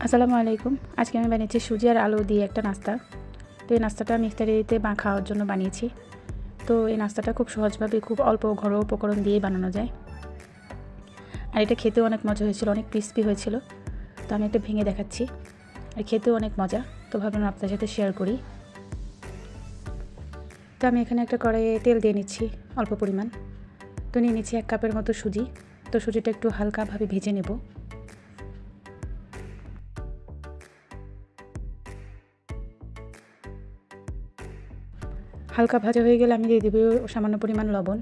আসসালামু আলাইকুম। আজকে আমি বানিয়েছি সুজি আর আলু দিয়ে একটা নাস্তা। তো এই নাস্তাটা আমি ইফতারিতে খাওয়ার জন্য বানিয়েছি। তো এই নাস্তাটা খুব সহজভাবে খুব অল্প ঘরোয়া উপকরণ দিয়েই বানানো যায়। আর এটা খেতেও অনেক মজা হয়েছিল, অনেক ক্রিস্পি হয়েছিল। তো আমি একটা ভেঙে দেখাচ্ছি। আর খেতেও অনেক মজা। তো ভাবলাম আপনাদের সাথে শেয়ার করি। তো আমি এখানে একটা কড়াইয়ে তেল দিয়ে নিচ্ছি অল্প পরিমাণ। তো নিয়ে নিচ্ছি 1 কাপের মতো সুজি। তো সুজিটা একটু হালকাভাবে ভেজে নেব। হালকা ভাজা হয়ে গেলে আমি দিয়ে দেব সামান্য পরিমাণ লবণ।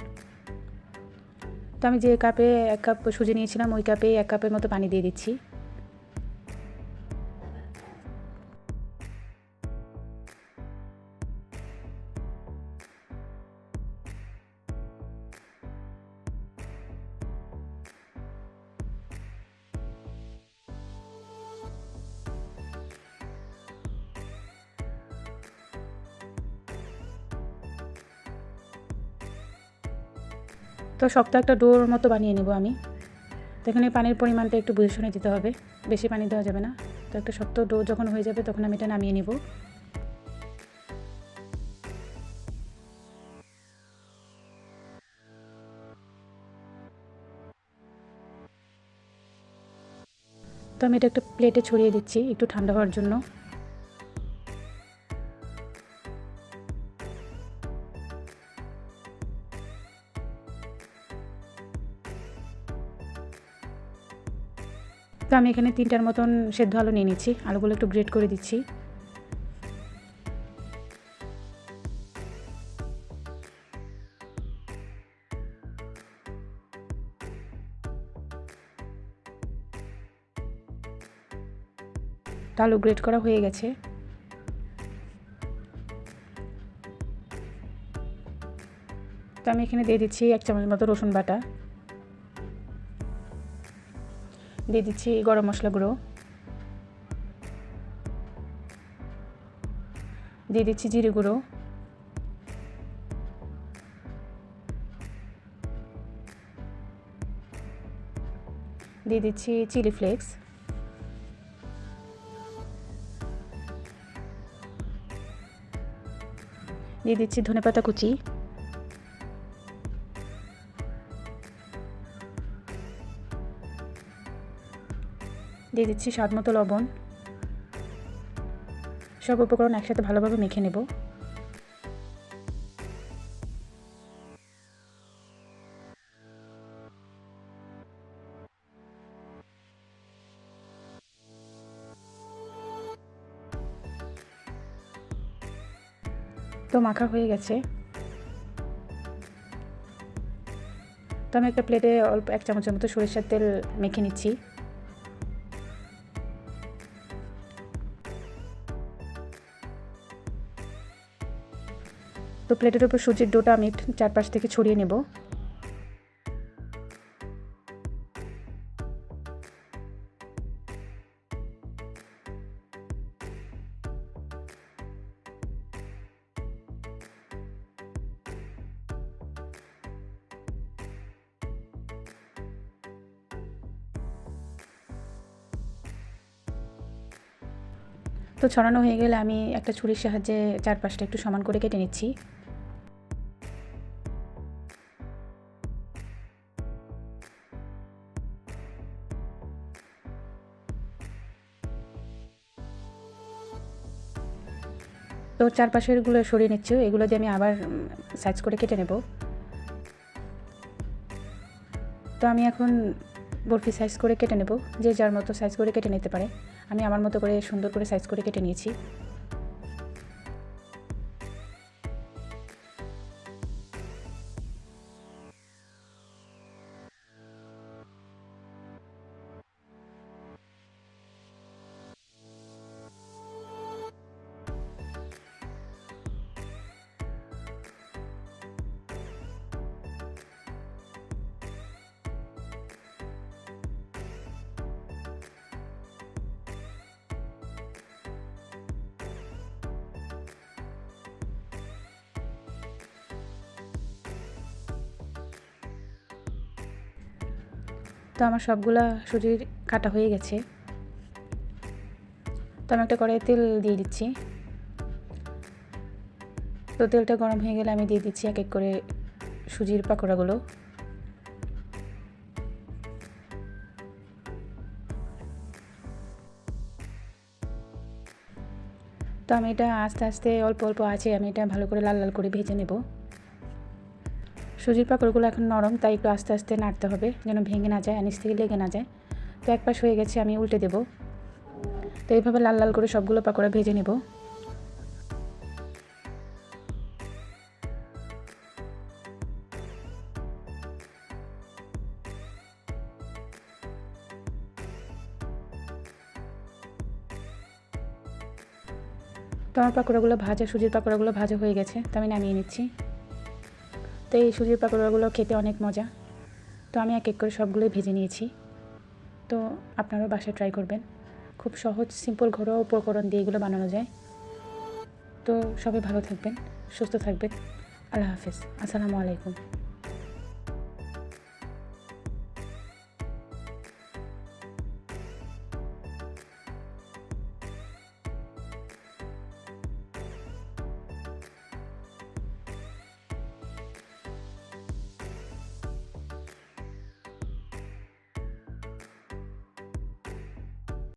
তো আমি যে কাপে 1 কাপ সুজি নিয়েছিলাম ওই কাপে 1 কাপের মতো পানি দিয়ে দিচ্ছি। তো শক্ত একটা ডোর মতো বানিয়ে নেব আমি। তো এখানে পানির পরিমাণটা একটু বুঝে শুনে দিতে হবে, বেশি পানি দেওয়া যাবে না। তো একটা শক্ত ডো যখন হয়ে যাবে তখন আমি এটা নামিয়ে নেব। তো আমি এটা একটা প্লেটে ছড়িয়ে দিচ্ছি একটু ঠান্ডা হওয়ার জন্য। তো আমি এখানে 3টার মতন সেদ্ধ আলু নিয়ে নিচ্ছি, আলুগুলো একটু গ্রেট করে দিচ্ছি। তো আলু গ্রেট করা হয়ে গেছে। তো আমি এখানে দিয়ে দিচ্ছি 1 চামচ মতো রসুন বাটা, দিয়ে দিচ্ছি গরম মশলা গুঁড়ো, দিয়ে দিচ্ছি জিরে গুঁড়ো, দিয়ে দিচ্ছি চিলি ফ্লেক্স, দিয়ে দিচ্ছি ধনেপাতা কুচি, দিয়ে দিচ্ছি স্বাদ মতো লবণ। সব উপকরণ একসাথে ভালোভাবে মেখে নেব। তো মাখা হয়ে গেছে। তো আমি একটা প্লেটে অল্প 1 চামচের মতো সরিষার তেল মেখে নিচ্ছি। তো প্লেটের উপর সুজির ডোটা আমি চারপাশ থেকে ছড়িয়ে নেব। তো ছড়ানো হয়ে গেলে আমি একটা ছুরির সাহায্যে চারপাশটা একটু সমান করে কেটে নিচ্ছি। তো চারপাশেরগুলো সরিয়ে নিচ্ছি, এগুলো দিয়ে আমি আবার সাইজ করে কেটে নেব। তো আমি এখন বরফি সাইজ করে কেটে নেব, যে যার মতো সাইজ করে কেটে নিতে পারে। আমি আমার মতো করে সুন্দর করে সাইজ করে কেটে নিয়েছি। তো আমার সবগুলা সুজির কাটা হয়ে গেছে। তো আমি একটা কড়াইয়ে তেল দিয়ে দিচ্ছি। তো তেলটা গরম হয়ে গেলে আমি দিয়ে দিচ্ছি এক এক করে সুজির পাকোড়াগুলো। তো আমি এটা আস্তে আস্তে অল্প অল্প আছে আমি এটা ভালো করে লাল লাল করে ভেজে নেব। সুজির পাকোড়াগুলো এখন নরম, তাই একটু আস্তে আস্তে নাড়তে হবে যেন ভেঙে না যায়, নিচ থেকে লেগে না যায়। তো এক পাশ হয়ে গেছে, আমি উল্টে দেব। তো এইভাবে লাল লাল করে সবগুলো পাকোড়া ভেজে নেব। তো আমার পাকোড়াগুলো ভাজা, সুজির পাকোড়াগুলো ভাজা হয়ে গেছে, তো আমি নামিয়ে নিচ্ছি। তো এই সুজির পাকোড়াগুলো খেতে অনেক মজা। তো আমি এক এক করে সবগুলোই ভেজে নিয়েছি। তো আপনারাও বাসায় ট্রাই করবেন, খুব সহজ সিম্পল ঘরোয়া উপকরণ দিয়ে এগুলো বানানো যায়। তো সবাই ভালো থাকবেন, সুস্থ থাকবেন। আল্লাহ হাফেজ, আসসালামু আলাইকুম।